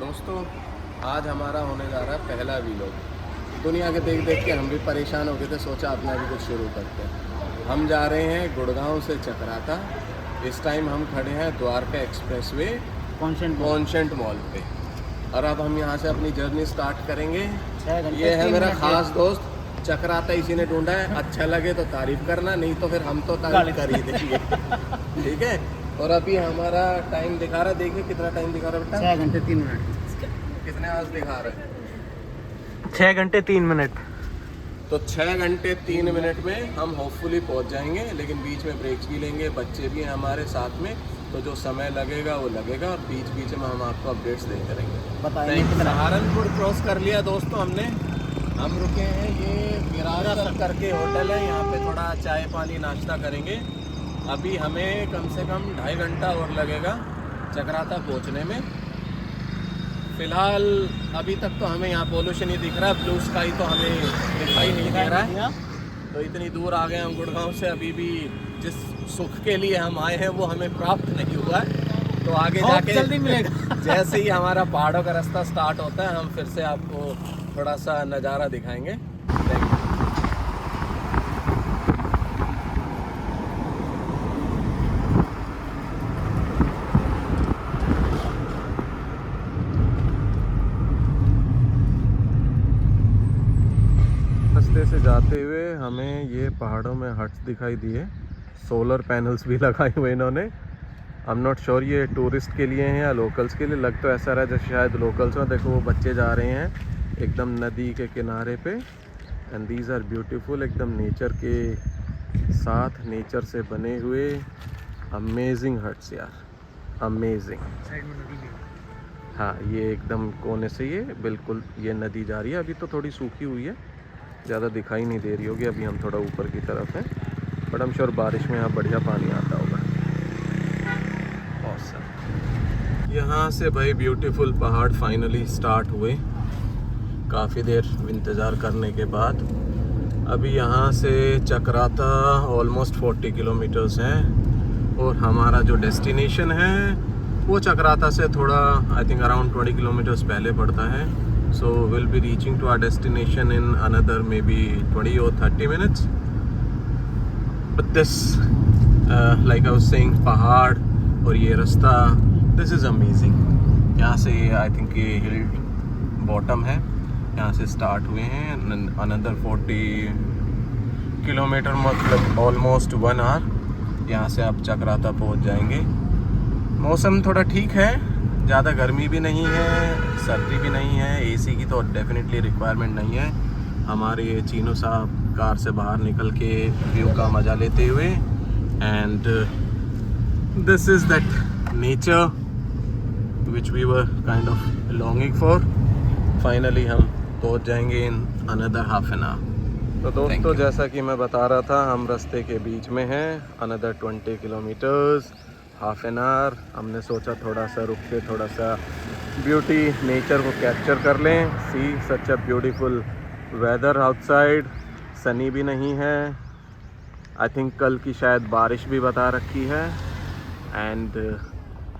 दोस्तों आज हमारा होने जा रहा है पहला वीलॉग। दुनिया के देख देख के हम भी परेशान हो गए थे, सोचा अपना भी कुछ शुरू करते हैं। हम जा रहे हैं गुड़गांव से चक्राता। इस टाइम हम खड़े हैं द्वारका एक्सप्रेसवे कॉन्सेंट मॉल पे, और अब हम यहाँ से अपनी जर्नी स्टार्ट करेंगे। ये है मेरा खास दोस्त चक्राता, इसी ने ढूंढा है। अच्छा लगे तो तारीफ करना, नहीं तो फिर हम तो तारीफ कर ही देंगे। ठीक है। और अभी हमारा टाइम दिखा रहा है, देखिए कितना टाइम दिखा रहा है बेटा। 6 घंटे 3 मिनट। कितने आज दिखा रहे हैं? 6 घंटे 3 मिनट। तो 6 घंटे 3 मिनट में हम होपफुली पहुंच जाएंगे, लेकिन बीच में ब्रेक्स भी लेंगे। बच्चे भी हैं हमारे साथ में, तो जो समय लगेगा वो लगेगा, और बीच बीच में हम आपको अपडेट्स देते रहेंगे। सहारनपुर क्रॉस कर लिया दोस्तों हमने। हम रुके हैं, ये विरासत करके होटल है, यहाँ पे थोड़ा चाय पानी नाश्ता करेंगे। अभी हमें कम से कम 2.5 घंटा और लगेगा चक्राता पहुँचने में। फ़िलहाल अभी तक तो हमें यहाँ पोल्यूशन ही दिख रहा है, ब्लू स्काई तो हमें दिखाई नहीं दे रहा है। तो इतनी दूर आ गए हम गुड़गांव से, अभी भी जिस सुख के लिए हम आए हैं वो हमें प्राप्त नहीं हुआ है। तो आगे जाके जल्दी मिलेगा। जैसे ही हमारा पहाड़ों का रास्ता स्टार्ट होता है, हम फिर से आपको थोड़ा सा नज़ारा दिखाएंगे। रास्ते से जाते हुए हमें ये पहाड़ों में हट्स दिखाई दिए, सोलर पैनल्स भी लगाए हुए इन्होंने। आई एम नॉट श्योर ये टूरिस्ट के लिए हैं या लोकल्स के लिए। लग तो ऐसा रहा है जैसे शायद लोकल्स में। देखो वो बच्चे जा रहे हैं एकदम नदी के किनारे पे, एंड दीज आर ब्यूटीफुल, एकदम नेचर के साथ, नेचर से बने हुए अमेजिंग हट्स यार, अमेजिंग। हाँ, ये एकदम कोने से ये बिल्कुल ये नदी जा रही है। अभी तो थोड़ी सूखी हुई है, ज़्यादा दिखाई नहीं दे रही होगी, अभी हम थोड़ा ऊपर की तरफ हैं, बट हम श्योर बारिश में यहाँ बढ़िया पानी आता होगा। ऑसम। यहाँ से भाई ब्यूटीफुल पहाड़ फाइनली स्टार्ट हुए, काफ़ी देर इंतज़ार करने के बाद। अभी यहाँ से चक्राता ऑलमोस्ट 40 किलोमीटर्स हैं, और हमारा जो डेस्टिनेशन है वो चक्राता से थोड़ा आई थिंक अराउंड 20 किलोमीटर्स पहले पड़ता है। So we'll be reaching to our destination in another maybe 20 or 30 minutes. But this, like I was saying, पहाड़ और ये रास्ता, this is amazing. यहाँ से I think ये हिल बॉटम है, यहाँ से स्टार्ट हुए हैं। Another 40 किलोमीटर, मतलब ऑलमोस्ट 1 आवर। यहाँ से आप चक्राता पहुँच जाएंगे। मौसम थोड़ा ठीक है, ज़्यादा गर्मी भी नहीं है, सर्दी भी नहीं है। एसी की तो डेफिनेटली रिक्वायरमेंट नहीं है। हमारे ये चीनू साहब कार से बाहर निकल के व्यू का मज़ा लेते हुए, and this is that nature which we were kind of longing for. Finally हम पहुंच जाएंगे in another half an hour. तो दोस्तों, जैसा कि मैं बता रहा था, हम रास्ते के बीच में हैं। Another 20 kilometres, half an our. हमने सोचा थोड़ा सा रुक के थोड़ा सा ब्यूटी नेचर को कैप्चर कर लें। See such a beautiful weather outside, sunny भी नहीं है। आई थिंक कल की शायद बारिश भी बता रखी है, एंड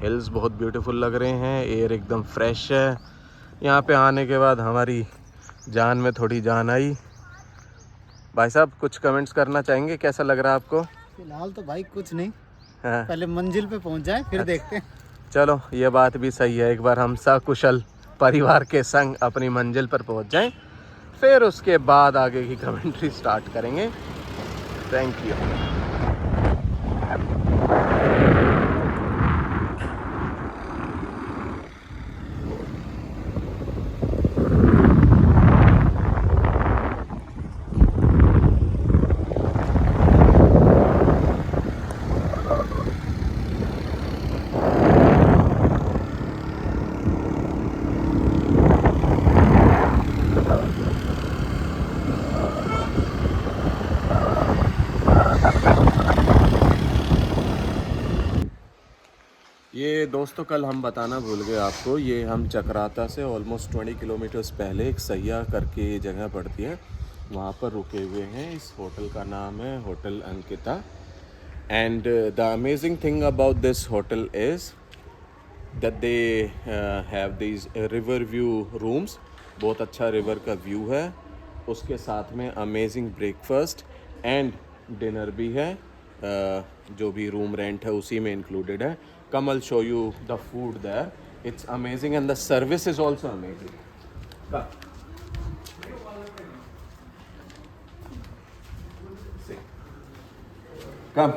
हिल्स बहुत ब्यूटीफुल लग रहे हैं। एयर एकदम फ्रेश है। यहाँ पे आने के बाद हमारी जान में थोड़ी जान आई। भाई साहब कुछ कमेंट्स करना चाहेंगे, कैसा लग रहा है आपको? फिलहाल तो भाई कुछ नहीं, हाँ। पहले मंजिल पे पहुंच जाए फिर देखते हैं। चलो ये बात भी सही है, एक बार हम सकुशल परिवार के संग अपनी मंजिल पर पहुंच जाएं, फिर उसके बाद आगे की कमेंट्री स्टार्ट करेंगे। Thank you. ये दोस्तों कल हम बताना भूल गए आपको, ये हम चक्राता से ऑलमोस्ट 20 किलोमीटर्स पहले एक सैया करके जगह पड़ती है, वहाँ पर रुके हुए हैं। इस होटल का नाम है hotel Ankita. And the amazing thing about this hotel is that they have these river view rooms. बहुत अच्छा रिवर का व्यू है, उसके साथ में अमेजिंग ब्रेकफास्ट एंड डिनर भी है, जो भी रूम रेंट है उसी में इंक्लूडेड है. कम I'll show you the food there. It's amazing and the service is also amazing. Come. See. Come.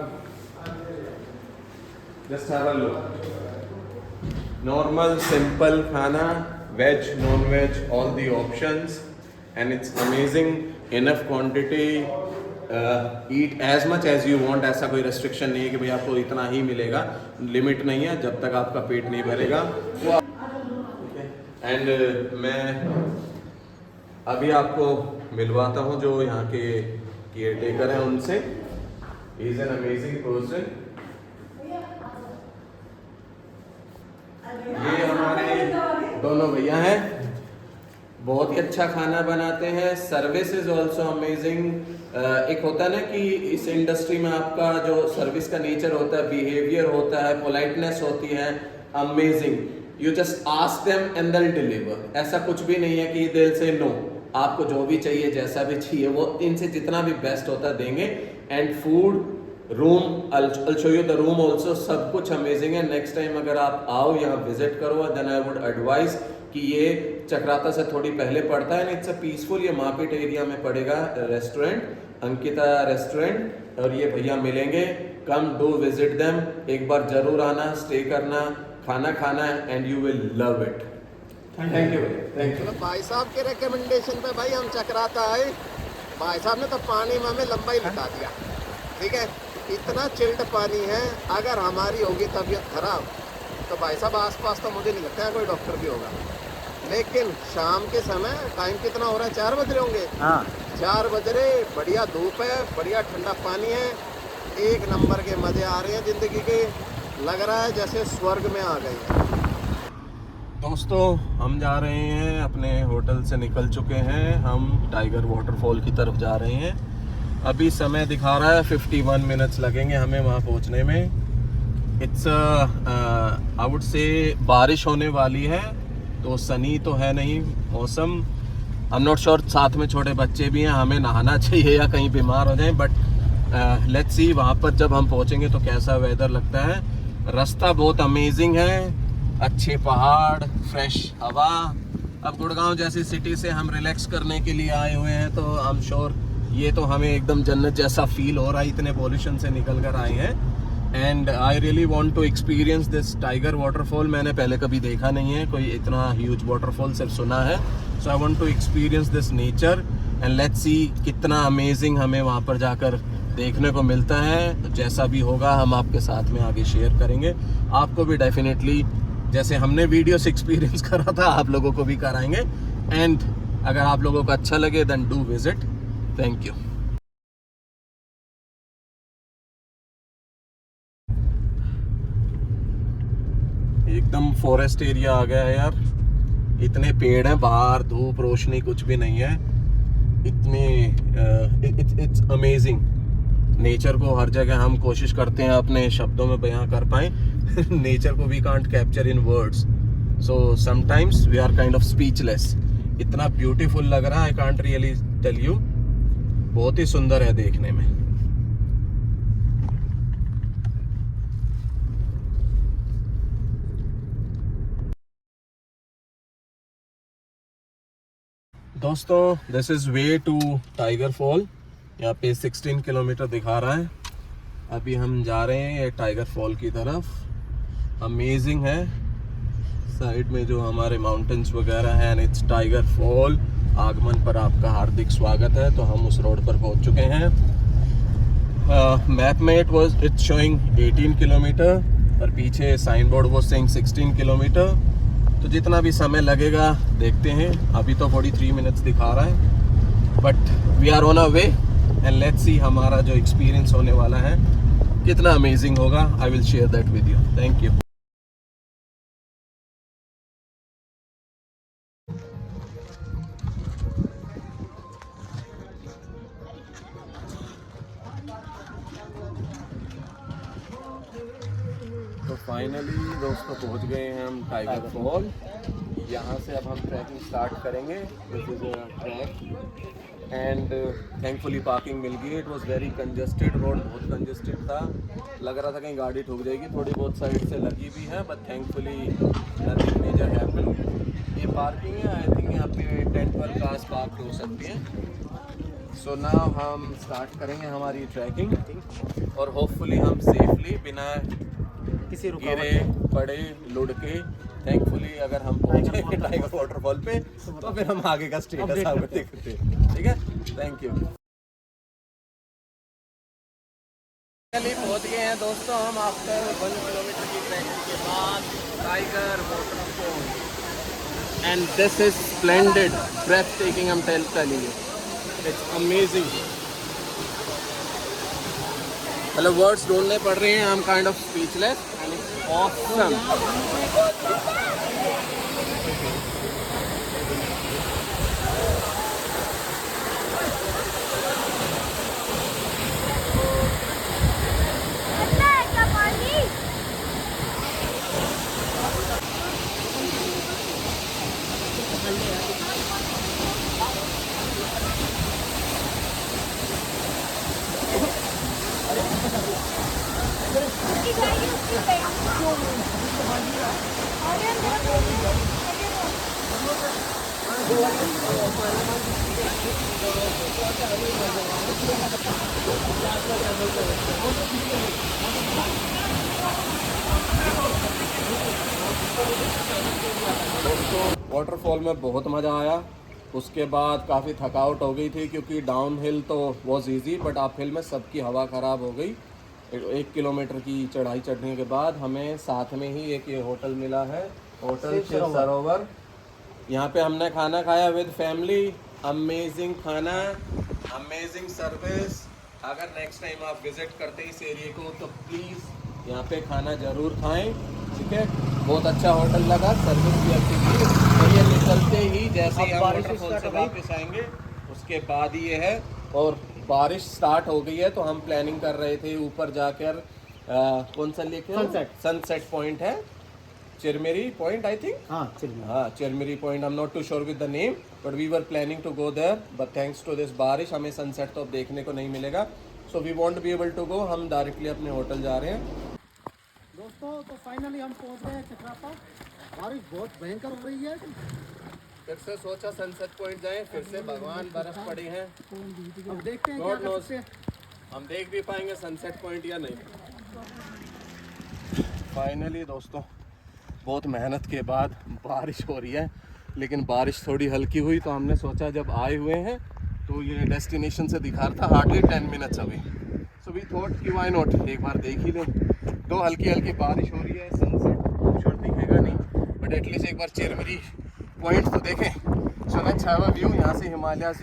Just have a look. Normal, simple खाना, veg, non-veg, all the options, and it's amazing. Enough quantity. Eat as much as you want. ऐसा कोई restriction नहीं है कि भाई आपको इतना ही मिलेगा. Limit नहीं है जब तक आपका पेट नहीं भरेगा. And मैं अभी आपको मिलवाता हूँ जो यहाँ के केयरटेकर हैं उनसे. He is an amazing person. ये हमारे दोनों भैया हैं, बहुत ही अच्छा खाना बनाते हैं. Service is also amazing. एक होता है ना कि इस इंडस्ट्री में आपका जो सर्विस का नेचर होता है, बिहेवियर होता है, पोलाइटनेस होती है, amazing. You just ask them and they deliver. ऐसा कुछ भी नहीं है कि दिल से नो. आपको जो भी चाहिए, जैसा भी चाहिए, वो इनसे जितना भी बेस्ट होता है देंगे. And food, room, I'll show you the room also. सब कुछ अमेजिंग है. नेक्स्ट टाइम अगर आप आओ यहाँ विजिट करो, देन आई वुड एडवाइस कि ये चक्राता से थोड़ी पहले पड़ता है. इट्स अ पीसफुल, ये मार्केट एरिया में पड़ेगा रेस्टोरेंट, अंकिता रेस्टोरेंट. और ये भैया मिलेंगे. Come do visit them. एक बार जरूर आना, स्टे करना, खाना खाना, and you will love it. Thank you भाई, थैंक यू. भाई साहब के रिकमेंडेशन पे भाई हम चक्राता आए. भाई साहब ने तो पानी में हमें लंबा ही लगा दिया. ठीक है, इतना चिल्ड पानी है. अगर हमारी होगी तबीयत खराब तो भाई साहब आसपास तो मुझे नहीं लगता है कोई डॉक्टर भी होगा. लेकिन शाम के समय टाइम कितना हो रहा है, 4 बज रहे होंगे. हाँ 4 बज रहे, बढ़िया धूप है, बढ़िया ठंडा पानी है. एक नंबर के मजे आ रहे हैं जिंदगी के. लग रहा है जैसे स्वर्ग में आ गए हैं. दोस्तों हम जा रहे हैं, अपने होटल से निकल चुके हैं. हम टाइगर वाटरफॉल की तरफ जा रहे हैं. अभी समय दिखा रहा है 51 मिनट्स लगेंगे हमें वहाँ पहुँचने में. इट्स आई वुड से बारिश होने वाली है, तो सनी तो है नहीं मौसम. आई एम नॉट श्योर, साथ में छोटे बच्चे भी हैं, हमें नहाना चाहिए या कहीं बीमार हो जाएं. बट लेट्स सी वहाँ पर जब हम पहुँचेंगे तो कैसा वेदर लगता है. रास्ता बहुत अमेजिंग है, अच्छे पहाड़, फ्रेश हवा. अब गुड़गांव जैसी सिटी से हम रिलैक्स करने के लिए आए हुए हैं, तो आई एम श्योर ये तो हमें एकदम जन्नत जैसा फील हो रहा है. इतने पॉल्यूशन से निकल कर आए हैं. And I really want to experience this tiger waterfall. मैंने पहले कभी देखा नहीं है कोई इतना ह्यूज वाटरफॉल, सिर्फ सुना है. So I want to experience this nature and let's see कितना अमेजिंग हमें वहाँ पर जाकर देखने को मिलता है. जैसा भी होगा हम आपके साथ में आगे शेयर करेंगे. आपको भी डेफिनेटली जैसे हमने वीडियो से एक्सपीरियंस करा था, आप लोगों को भी कराएंगे. एंड अगर आप लोगों को अच्छा लगे then do visit. Thank you. एकदम फॉरेस्ट एरिया आ गया है यार. इतने पेड़ हैं बाहर, धूप रोशनी कुछ भी नहीं है. इतने इट्स अमेजिंग. नेचर को हर जगह हम कोशिश करते हैं अपने शब्दों में बयां कर पाएं. नेचर को we can't capture in words, so sometimes we are kind of speechless. इतना ब्यूटीफुल लग रहा है, I can't really tell you. बहुत ही सुंदर है देखने में. दोस्तों this is way to tiger fall. यहाँ पे 16 किलोमीटर दिखा रहा है. अभी हम जा रहे हैं ये टाइगर फॉल की तरफ. अमेजिंग है. साइड में जो हमारे माउंटेन्स वगैरह हैं, एंड इट्स टाइगर फॉल. आगमन पर आपका हार्दिक स्वागत है. तो हम उस रोड पर पहुंच चुके हैं. मैप में इट्स शोइंग 18 किलोमीटर, पर पीछे साइन बोर्ड वो सेइंग 16 किलोमीटर. तो जितना भी समय लगेगा देखते हैं. अभी तो 43 मिनट्स दिखा रहा है, but we are on a way and let's see हमारा जो एक्सपीरियंस होने वाला है कितना अमेजिंग होगा. I will share that with you. Thank you. तो फाइनली दोस्तों पहुंच गए हैं हम टाइगर फॉल। यहाँ से अब हम ट्रैकिंग स्टार्ट करेंगे। This is a trek and thankfully parking मिल गई। It was very congested, road बहुत कंजेस्टेड था, लग रहा था कहीं गाड़ी ठुक जाएगी। थोड़ी बहुत साइड से लगी भी है but thankfully nothing major happen. ये पार्किंग है, आई थिंक यहाँ पे 10-12 कार्स पार्क हो सकती हैं। सो नाउ हम स्टार्ट करेंगे हमारी ट्रैकिंग और होपफुली हम सेफली बिना किसी गिरे पड़े लुढ़के थैंकफुली अगर हम पहुंचे टाइगर वाटरफॉल पे तो फिर हम आगे का स्टेटस आपको देखते हैं। ठीक है, थैंक यू। पहुंच गए हैं दोस्तों हम आफ्टर 1 किलोमीटर की ट्रैकिंग के बाद tiger waterfall and this is splendid, breathtaking. I'm telling you, it's amazing। मतलब वर्ड्स ढूंढने पड़ रहे हैं। I'm kind of speechless and it's awesome। Waterfall में बहुत मज़ा आया। उसके बाद काफ़ी थकावट हो गई थी क्योंकि डाउन हिल तो was easy but up hill में सबकी हवा ख़राब हो गई। 1 किलोमीटर की चढ़ाई चढ़ने के बाद हमें साथ में ही एक ये होटल मिला है, होटल शिव सरोवर। यहाँ पे हमने खाना खाया विद फैमिली। अमेजिंग खाना, अमेजिंग सर्विस। अगर नेक्स्ट टाइम आप विजिट करते हैं इस एरिया को तो प्लीज़ यहाँ पे खाना ज़रूर खाएं। ठीक है, बहुत अच्छा होटल लगा, सर्विस भी अच्छी थी। और ये निकलते ही जैसे ही हम वाटरफॉल से वापस आएंगे उसके बाद ही ये है। और बारिश स्टार्ट हो गई है तो हम प्लानिंग कर रहे थे ऊपर जाकर कौन सा लेके सनसेट पॉइंट है, चिरमेरी पॉइंट आई थिंक। हाँ Chirmiri point. I am not too sure with the name but we were planning to go there but thanks to this बारिश हमें सनसेट तो अब देखने को नहीं मिलेगा। So we won't be able to go. हम डायरेक्टली अपने होटल जा रहे हैं दोस्तों। तो फाइनली हम पहुंच गए हैं चक्राता। बारिश बहुत भयंकर हो रही है। फिर से सोचा सनसेट पॉइंट जाएं, फिर से भगवान बर्फ पड़ी है। अब देखते हैं क्या God कर knows, सकते हैं। हम देख भी पाएंगे सनसेट पॉइंट या नहीं। फाइनली दोस्तों बहुत मेहनत के बाद बारिश हो रही है, लेकिन बारिश थोड़ी हल्की हुई तो हमने सोचा जब आए हुए हैं तो ये डेस्टिनेशन से दिखा रहा था हार्डली 10 मिनट्स अभी। सो वी थॉट कि व्हाई नॉट एक बार देख ही लें। तो हल्की हल्की बारिश हो रही है, सनसेट खूबसूरत दिखेगा नहीं बट एटलीस्ट एक बार चिरमरी पॉइंट तो देखें। सुना अच्छा हुआ व्यू यहाँ से हिमालय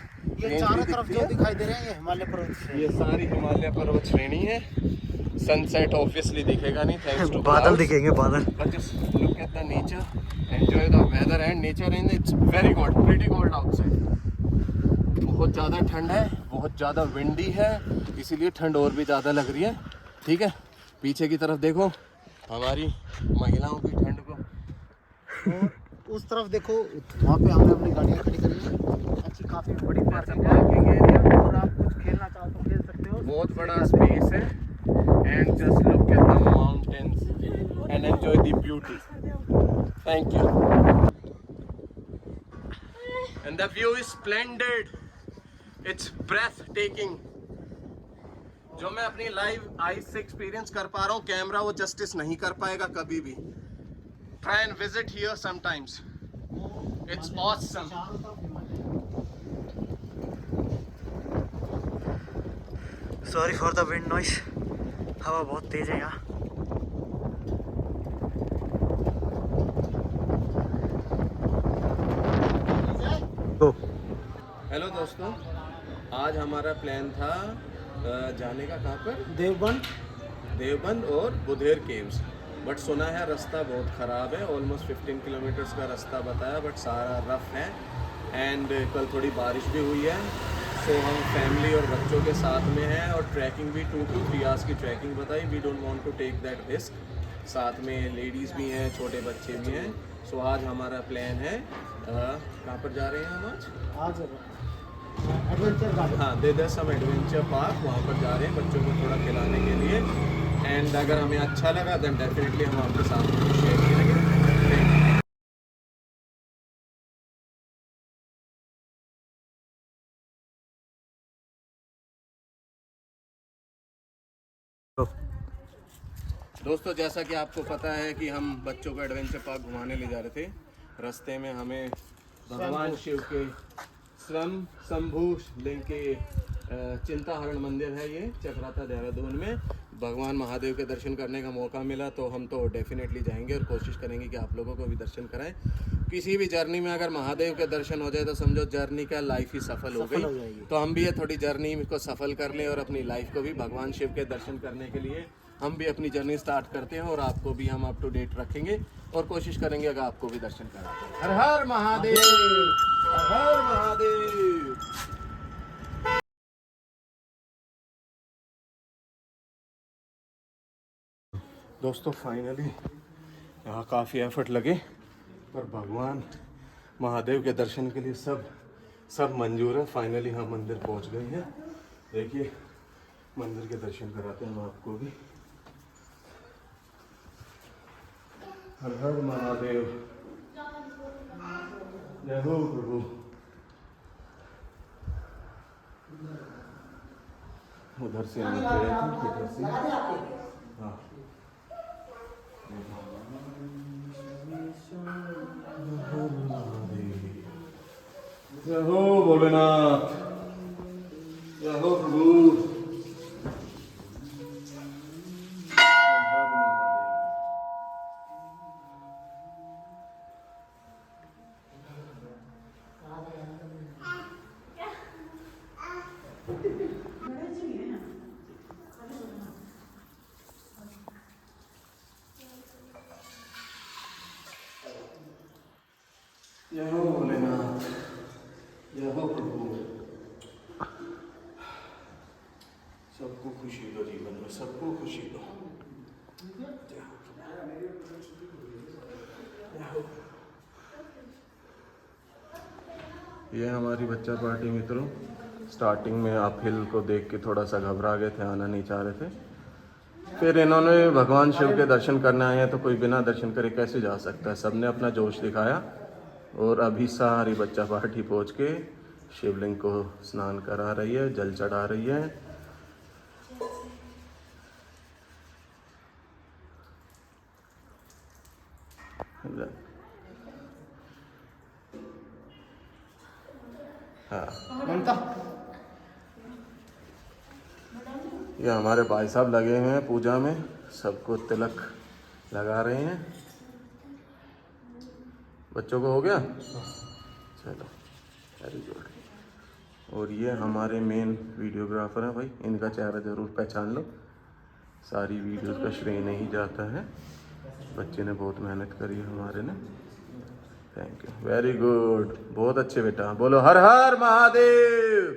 ये चारों तरफ जो दिखाई दे रहे हैं ये हिमालय पर्वत, ये सारी हिमालय पर्वत श्रेणी है। सनसेट ऑब्वियसली दिखेगा नहीं थैंक्स टू बादल दिखेंगे, बादल। But just look at the nature, enjoy the weather and nature and it's very good, pretty cold outside. बहुत ज़्यादा ठंड है, बहुत ज़्यादा विंडी है, इसीलिए ठंड और भी ज़्यादा लग रही है। ठीक है, पीछे की तरफ देखो हमारी महिलाओं की ठंड को, और उस तरफ देखो वहाँ पे हमने अपनी गाड़ियाँ खड़ी करी है। अच्छी काफ़ी बड़ी पार्किंग एरिया और आप कुछ खेलना चाहो तो खेल सकते हो। बहुत बड़ा स्पेस है and just look at the mountains and enjoy the beauty. Thank you and the view is splendid, it's breath taking. जो मैं अपनी लाइव आईज से एक्सपीरियंस कर पा रहा हूँ कैमरा वो जस्टिस नहीं कर पाएगा कभी भी। Try and visit here sometimes. It's awesome. Sorry for the wind noise, हवा बहुत तेज है यहाँ। हेलो दोस्तों, आज हमारा प्लान था जाने का कहाँ पर, देवबंद और बुधेर केव्स। बट सुना है रास्ता बहुत ख़राब है, ऑलमोस्ट 15 किलोमीटर्स का रास्ता बताया बट सारा रफ है एंड कल थोड़ी बारिश भी हुई है। सो हम फैमिली और बच्चों के साथ में हैं और ट्रैकिंग भी 2 to 3 आवर्स की ट्रैकिंग बताई। We don't want to take that risk साथ में लेडीज़ भी हैं, छोटे बच्चे भी हैं। सो आज हमारा प्लान है, कहाँ पर जा रहे हैं हम आज? Adventure garden. हाँ, दे सम एडवेंचर पार्क, वहाँ पर जा रहे हैं बच्चों को थोड़ा खिलाने के लिए। एंड अगर हमें अच्छा लगा देन डेफिनेटली हम आपके साथ शेयर करेंगे। दोस्तों, जैसा कि आपको पता है कि हम बच्चों को एडवेंचर पार्क घुमाने ले जा रहे थे। रास्ते में हमें भगवान शिव के शंभू लिंग के चिंताहरण मंदिर है, ये चक्राता देहरादून में भगवान महादेव के दर्शन करने का मौका मिला। तो हम तो डेफिनेटली जाएंगे और कोशिश करेंगे कि आप लोगों को भी दर्शन कराएं। किसी भी जर्नी में अगर महादेव के दर्शन हो जाए तो समझो जर्नी का लाइफ ही सफल हो गई। तो हम भी ये थोड़ी जर्नी को सफल कर लें और अपनी लाइफ को भी भगवान शिव के दर्शन करने के लिए हम भी अपनी जर्नी स्टार्ट करते हैं और आपको भी हम अप टू डेट रखेंगे और कोशिश करेंगे अगर आपको भी दर्शन कराते हैं। हर हर महादेव, हर हर महादेव। दोस्तों, फाइनली यहाँ काफ़ी एफर्ट लगे पर भगवान महादेव के दर्शन के लिए सब मंजूर है। फाइनली हम मंदिर पहुँच गए हैं। देखिए, मंदिर के दर्शन कराते हैं हम आपको भी। हर हर महादेव, जय हो प्रभु। उधर से हम निकले थे, इधर से। हाँ, जय हो भोलेनाथ, जय हो प्रभु। जय हो भोलेनाथ, जय हो प्रभु। सबको खुशी दो जीवन में, सबको खुशी दो। ये हमारी बच्चा पार्टी मित्रों। स्टार्टिंग में आप हिल को देख के थोड़ा सा घबरा गए थे, आना नहीं चाह रहे थे। फिर इन्होंने भगवान शिव के दर्शन करने आए हैं तो कोई बिना दर्शन करे कैसे जा सकता है। सबने अपना जोश दिखाया और अभी सारी बच्चा पार्टी पहुंच के शिवलिंग को स्नान करा रही है, जल चढ़ा रही है। हाँ, ये हमारे भाई साहब लगे हुए हैं पूजा में, सबको तिलक लगा रहे हैं। बच्चों को हो गया, चलो वेरी गुड। और ये हमारे मेन वीडियोग्राफर हैं भाई, इनका चेहरा ज़रूर पहचान लो। सारी वीडियोस का श्रेय नहीं जाता है, बच्चे ने बहुत मेहनत करी है हमारे ने। थैंक यू, वेरी गुड, बहुत अच्छे बेटा। बोलो हर हर महादेव,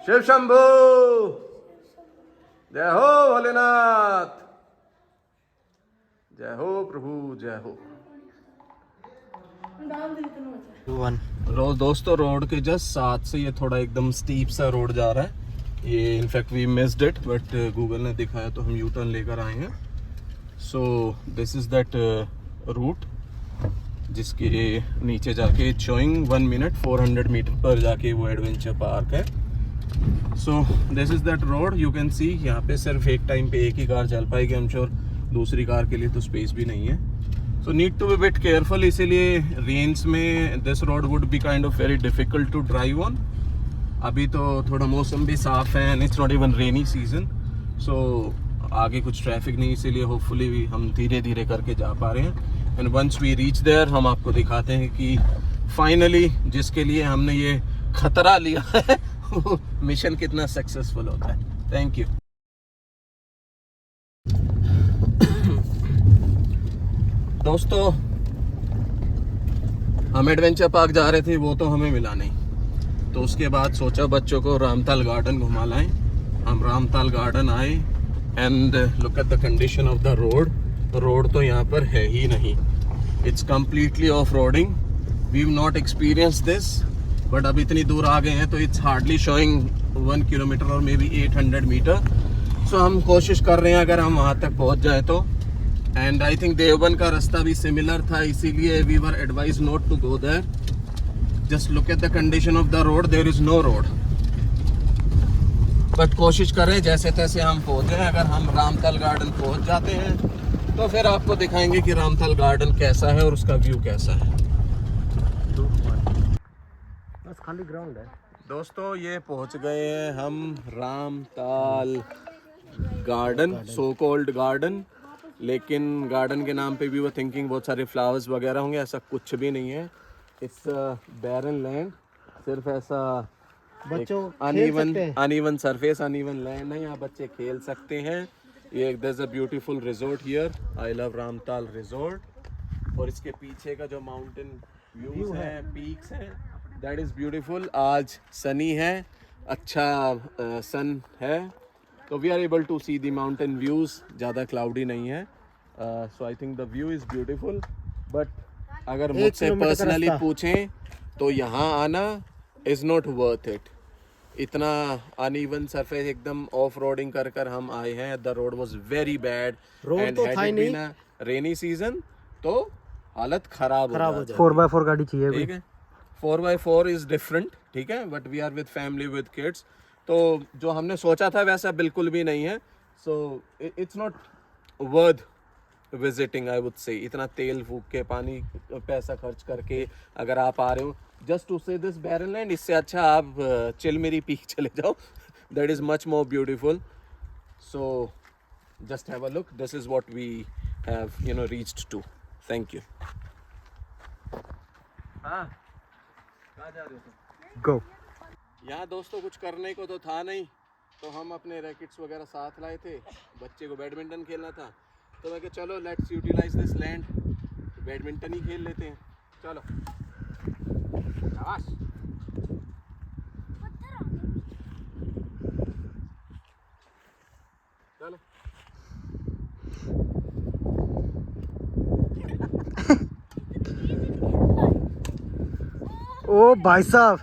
शिव शंभू, जय हो भोलेनाथ, जय हो प्रभु, जय हो। दोस्तों, रोड के जस्ट साथ से ये थोड़ा एकदम स्टीप सा रोड जा रहा है। ये in fact we missed it, but Google ने दिखाया तो हम यू टर्न लेकर आए हैं। So this is that route जिसके नीचे जाके शोइंग 1 मिनट 400 मीटर पर जाके वो एडवेंचर पार्क है। सो this is that road, you can see. यहाँ पे सिर्फ एक टाइम पे एक ही कार चल पाएगी, आई एम श्योर दूसरी कार के लिए तो स्पेस भी नहीं है। So need to be bit careful, इसीलिए रेन्स में this road would be kind of very difficult to drive on. अभी तो थोड़ा मौसम भी साफ है and it's not even rainy season, so आगे कुछ ट्रैफिक नहीं, इसीलिए होपफुली भी हम धीरे धीरे करके जा पा रहे हैं। And once we reach there हम आपको दिखाते हैं कि फाइनली जिसके लिए हमने ये खतरा लिया है वो मिशन कितना सक्सेसफुल होता है। Thank you. दोस्तों, हम एडवेंचर पार्क जा रहे थे, वो तो हमें मिला नहीं, तो उसके बाद सोचा बच्चों को रामताल गार्डन घुमा लाएं। हम रामताल गार्डन आए and look at the condition of the road. Road तो यहाँ पर है ही नहीं. It's completely off roading. We not experience this, but अब इतनी दूर आ गए हैं तो इट्स हार्डली शोइंग 1 किलोमीटर और मे बी 800 मीटर. सो हम कोशिश कर रहे हैं अगर हम वहाँ तक पहुँच जाए तो. एंड आई थिंक देवबंद का रास्ता भी सिमिलर था, इसीलिए we were advise not to go there. Just look at the condition of the road. There is no road. But कोशिश करें जैसे तैसे हम पहुँचे. अगर हम रामतल गार्डन पहुँच जाते हैं तो फिर आपको दिखाएंगे कि रामतल गार्डन कैसा है और उसका व्यू कैसा है. बस खाली ग्राउंड है. दोस्तों ये पहुँच गए हैं हम Ramtal garden, so called garden. लेकिन गार्डन के नाम पे भी वो थिंकिंग बहुत सारे फ्लावर्स वगैरह होंगे. ऐसा कुछ भी नहीं है. It's barren land. सिर्फ ऐसा बच्चों अनइवन सरफेस, अनइवन लैंड है. यहाँ बच्चे खेल सकते हैं. ये there is a beautiful resort here. I love Ramtal resort. और इसके पीछे का जो माउंटेन व्यूज है, पीक्स हैं, दैट इज ब्यूटीफुल. आज सनी है, अच्छा सन है, तो we are able to see the mountain views. ज़्यादा क्लाउडी नहीं है. So I think the view is beautiful. But अगर मुझसे पर्सनली पूछें तो यहाँ आना इज़ नॉट वर्थ इट. इतना अनइवन सरफेस, एकदम ऑफ रोडिंग कर कर हम आए हैं. The road was very bad. Road तो था ही नहीं. रेनी सीजन तो हालत खराब हो जाती. 4x4 गाड़ी चाहिए. ठीक है, 4x4 इज डिफरेंट. ठीक है, but we are with family, with kids. तो जो हमने सोचा था वैसा बिल्कुल भी नहीं है. So it's not worth visiting I would say. इतना तेल फूक के, पानी पैसा खर्च करके अगर आप आ रहे हो just to say this barren land, इससे अच्छा आप चिलमेरी पीक चले जाओ. That is much more beautiful. So just have a look. This is what we have reached to. Thank you. हाँ, कहाँ जा रहे हो? गो. यहाँ दोस्तों कुछ करने को तो था नहीं, तो हम अपने रैकेट्स वगैरह साथ लाए थे. बच्चे को बैडमिंटन खेलना था, तो मैं कहा चलो let's utilise this land, badminton ही खेल लेते हैं. चलो शाबाश. चलो. ओ भाई साहब.